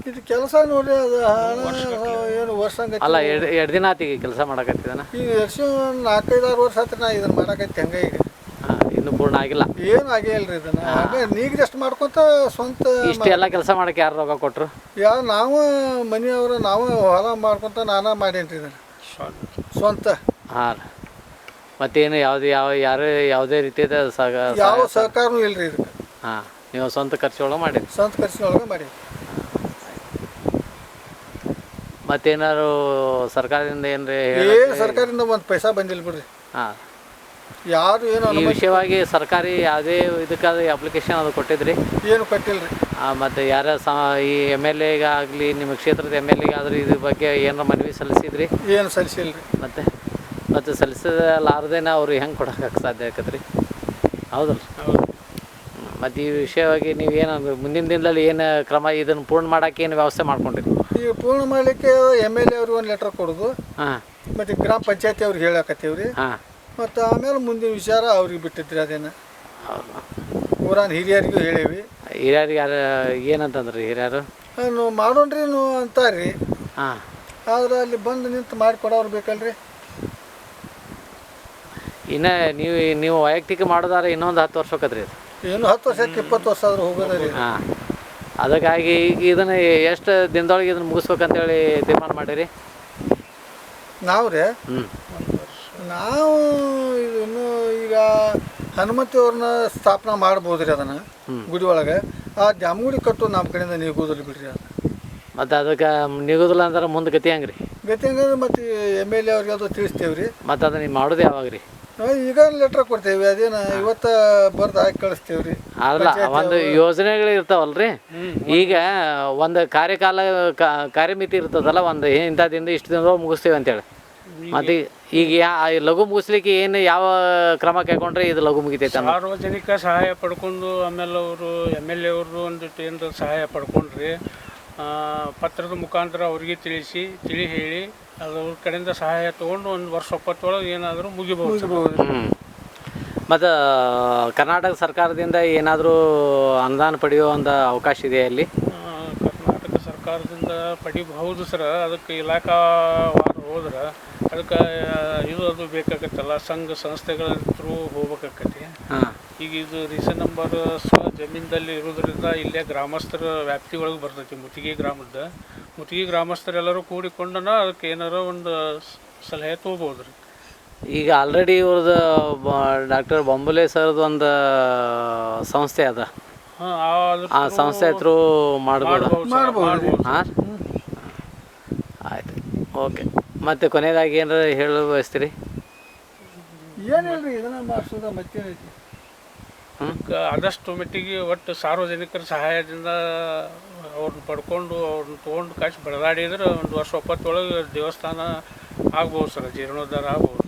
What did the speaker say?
ಇದು ಕೆಲಸ ನೋಡಿ ಅದು ಏನು ವರ್ಷ ಅಲ್ಲ ಎರಡು ದಿನ ಆತು ಈಗ ಕೆಲಸ ಮಾಡಕತ್ತಿದಾನ. ಈಗ ವರ್ಷ 4-5 ವರ್ಷ ಆತ್ರಿ ನಾ ಇದನ್ನ ಮಾಡಕತ್ತಿ ಹಂಗೆ ಈಗ. ಇನ್ನೂ ಪೂರ್ಣ ಆಗಿಲ್ಲ. ಏನು ಆಗಿಲ್ರಿ ಇದನ್ನ ಹಾಗೆ ನೀಗ್ದಷ್ಟು ಮಾಡ್ಕೊತ ಸ್ವಂತ ಇಷ್ಟೆಲ್ಲ ಕೆಲಸ ಮಾಡಕ್ಕೆ ಯಾರು ರೊಕ್ಕ ಕೊಟ್ಟರು? ನಾವು ಮನೆಯವರು ನಾವು ಹೊಲ ಮಾಡ್ಕೊತ ನಾನಾ ಮಾಡೇನ್ರಿ ಇದನ್ನು ಸ್ವಂತ. ಹಾಂ, ಮತ್ತೇನು ಯಾವುದೇ ರೀತಿಯ ಯಾವ ಸಹಕಾರನೂ ಇಲ್ರಿ ಇದಕ್ಕೆ. ಹಾಂ, ನೀವು ಸ್ವಂತ ಖರ್ಚೊಳಗೆ ಮಾಡಿರಿ? ಸ್ವಂತ ಖರ್ಚಿನೊಳಗೆ ಮಾಡಿ. ಮತ್ತೇನಾದ್ರು ಸರ್ಕಾರದಿಂದ ಏನು ಸರ್ಕಾರದಿಂದ ಒಂದು ಪೈಸಾ ಬಂದಿಲ್ಲ ಬಿಡ್ರಿ. ಹಾಂ, ಯಾರು ಏನು ಈ ವಿಷಯವಾಗಿ ಸರ್ಕಾರಿ ಯಾವುದೇ ಇದಕ್ಕಾದ ಅಪ್ಲಿಕೇಶನ್ ಅದು ಕೊಟ್ಟಿದ್ರಿ? ಏನು ಕೊಟ್ಟಿಲ್ರಿ. ಮತ್ತು ಯಾರ ಈ MLA ಆಗಲಿ ನಿಮ್ಮ ಕ್ಷೇತ್ರದ MLA ಆದರೂ ಇದ್ರ ಬಗ್ಗೆ ಏನಾರ ಮನವಿ ಸಲ್ಲಿಸಿದ್ರಿ? ಏನು ಸಲ್ಲಿಸಿಲ್ರಿ. ಮತ್ತು ಸಲ್ಲಿಸಲಾರ್ದೇನ ಅವ್ರು ಹೆಂಗೆ ಕೊಡೋಕೆ ಸಾಧ್ಯ ಆಕತ್ರಿ? ಹೌದಲ್ಲ? ಮತ್ತು ಈ ವಿಷಯವಾಗಿ ನೀವು ಏನು ಮುಂದಿನ ದಿನದಲ್ಲಿ ಏನು ಕ್ರಮ ಇದನ್ನು ಪೂರ್ಣ ಮಾಡೋಕ್ಕೆ ಏನು ವ್ಯವಸ್ಥೆ ಮಾಡ್ಕೊಂಡಿರಿ? ಈಗ ಪೂರ್ಣ ಮಾಡಲಿಕ್ಕೆ MLA ಅವ್ರಿಗೆ ಒಂದು ಲೆಟರ್ ಕೊಡೋದು. ಹಾಂ, ಮತ್ತು ಗ್ರಾಮ ಪಂಚಾಯತಿ ಅವ್ರಿಗೆ ಹೇಳಕತ್ತೀವಿ ರೀ. ಹಾಂ, ಮತ್ತು ಆಮೇಲೆ ಮುಂದಿನ ವಿಚಾರ ಅವ್ರಿಗೆ ಬಿಟ್ಟಿದ್ರಿ. ಅದೇನು ಊರಾನ ಹಿರಿಯರಿಗೂ ಹೇಳೀವಿ. ಹಿರಿಯರಿಗೆ ಯಾರು ಏನಂತಂದ್ರಿ? ಹಿರಿಯರು ಮಾಡೋಣ್ರಿ ಅಂತಾರ್ರಿ. ಹಾಂ, ಆದ್ರೆ ಅಲ್ಲಿ ಬಂದು ನಿಂತು ಮಾಡಿ ಕೊಡೋರು ಬೇಕಲ್ರಿ. ಇನ್ನು ನೀವು ವೈಯಕ್ತಿಕ ಮಾಡೋದಾದ್ರೆ ಇನ್ನೊಂದು 10 ವರ್ಷ ಹೋಗತ್ರಿ ಅದು. ಏನು 10 ವರ್ಷಕ್ಕೆ 20 ವರ್ಷ ಆದ್ರೂ ಹೋಗೋದ ರೀ. ಹಾಂ, ಅದಕ್ಕಾಗಿ ಈಗ ಇದನ್ನು ಎಷ್ಟು ದಿನದೊಳಗೆ ಇದನ್ನು ಮುಗಿಸ್ಬೇಕಂತೇಳಿ ತೀರ್ಮಾನ ಮಾಡಿರಿ? ನಾವು ರೀ ಹ್ಞೂ ನಾವು ಇದನ್ನು ಈಗ ಹನುಮಂತಿ ಅವ್ರನ್ನ ಸ್ಥಾಪನಾ ಮಾಡ್ಬೋದ್ರಿ ಅದನ್ನು ಗುಡಿ ಒಳಗೆ. ಆ ದ್ಯಾಮಗುಡಿ ಕಟ್ಟು ನಮ್ಮ ಕಡೆಯಿಂದ ನೀಗೋದಿಲ್ಲ ಬಿಡ್ರಿ ಅದು. ಮತ್ತು ಅದಕ್ಕೆ ನಿಗೋದಿಲ್ಲ ಅಂದ್ರೆ ಮುಂದೆ ಗತಿ ಹೆಂಗೆ ರೀ? ಗತಿ ಹಂಗಂದ್ರೆ ಮತ್ತು MLA ಅವ್ರಿಗೆ ಅದು ತಿಳಿಸ್ತೇವೆ ರೀ. ಮತ್ತು ಅದನ್ನು ನೀವು ಮಾಡೋದು ಯಾವಾಗ ರೀ? ಈಗ ಲೆಟ್ರ್ ಕೊಡ್ತೇವೆ. ಅದೇನು ಇವತ್ತು ಬರ್ದು ಹಾಕಿ ಕಳಿಸ್ತೇವೆ ರೀ. ಅಲ್ಲ, ಒಂದು ಯೋಜನೆಗಳು ಇರ್ತಾವಲ್ರಿ. ಈಗ ಒಂದು ಕಾರ್ಯಮಿತಿ ಇರ್ತದಲ್ಲ, ಒಂದು ಇಂಥದ್ದಿಂದ ಇಷ್ಟು ದಿನದೊಳಗೆ ಮುಗಿಸ್ತೇವೆ ಅಂತೇಳಿ. ಮತ್ತು ಈಗ ಲಘು ಮುಗಿಸ್ಲಿಕ್ಕೆ ಏನು ಯಾವ ಕ್ರಮ ಕೈಗೊಂಡ್ರೆ ಇದು ಲಘು ಮುಗಿತೈತೆ? ಸಾರ್ವಜನಿಕ ಸಹಾಯ ಪಡ್ಕೊಂಡು ಆಮೇಲೆ ಅವರು MLA ಅವರು ಒಂದಿಟ್ಟು ಏನಾರ ಸಹಾಯ ಪಡ್ಕೊಂಡ್ರಿ ಪತ್ರದ ಮುಖಾಂತರ ಅವ್ರಿಗೆ ತಿಳಿ ಹೇಳಿ ಅದ್ರ ಕಡೆಯಿಂದ ಸಹಾಯ ತೊಗೊಂಡು 1 ವರ್ಷ 20 ಏನಾದರೂ ಮುಗಿಬಹುದು. ಮತ್ತು ಕರ್ನಾಟಕ ಸರ್ಕಾರದಿಂದ ಏನಾದರೂ ಅನುದಾನ ಪಡೆಯೋ ಒಂದು ಅವಕಾಶ ಇದೆ ಅಲ್ಲಿ? ಕರ್ನಾಟಕ ಸರ್ಕಾರದಿಂದ ಪಡಿಬಹುದು ಸರ್. ಅದಕ್ಕೆ ಇಲಾಖಾವಾರು ಹೋದ್ರೆ ಅದಕ್ಕೆ ಅದು ಬೇಕಾಗತ್ತಲ್ಲ, ಸಂಘ ಸಂಸ್ಥೆಗಳ ಥ್ರೂ ಹೋಗ್ಬೇಕಾಕತಿ. ಈಗ ಇದು ರೀಸನ್ ನಂಬರ್ ಜಮೀನಲ್ಲಿ ಇರೋದ್ರಿಂದ ಇಲ್ಲೇ ಗ್ರಾಮಸ್ಥರ ವ್ಯಾಪ್ತಿ ಒಳಗೆ ಬರ್ತೈತಿ. ಮುತ್ತಿಗೆ ಗ್ರಾಮಸ್ಥರೆಲ್ಲರೂ ಕೂಡಿಕೊಂಡನ ಅದಕ್ಕೆ ಏನಾರ ಒಂದು ಸಲಹೆ ತೊಗೋಬೋದು ರೀ. ಈಗ ಆಲ್ರೆಡಿ ಇವ್ರದ್ದು ಡಾಕ್ಟರ್ ಬೊಂಬುಲೆ ಸರ್ದು ಒಂದು ಸಂಸ್ಥೆ ಅದ. ಆ ಸಂಸ್ಥೆ ಥ್ರೂ ಮಾಡ್ಬೋದು. ಹಾಂ, ಆಯ್ತು, ಓಕೆ. ಮತ್ತು ಕೊನೆಯದಾಗಿ ಏನಾರ ಹೇಳಲು ಬಯಸ್ತೀರಿ? ಏನಿಲ್ರಿ, ಇದನ್ನ ಮಾಡಿಸೋದ ಮತ್ತೇನೈತಿ. ಆದಷ್ಟು ಮಟ್ಟಿಗೆ ಒಟ್ಟು ಸಾರ್ವಜನಿಕರ ಸಹಾಯದಿಂದ ಅವ್ರನ್ನ ಪಡ್ಕೊಂಡು ಅವ್ರನ್ನ ತೊಗೊಂಡು ಕಾಸು ಬೆಳೆದಾಡಿದ್ರೆ 1 ವರ್ಷ 20 ಒಳಗೆ ದೇವಸ್ಥಾನ ಆಗ್ಬೋದು ಸರ್, ಜೀರ್ಣೋದ್ಧಾರ ಆಗ್ಬೋದು.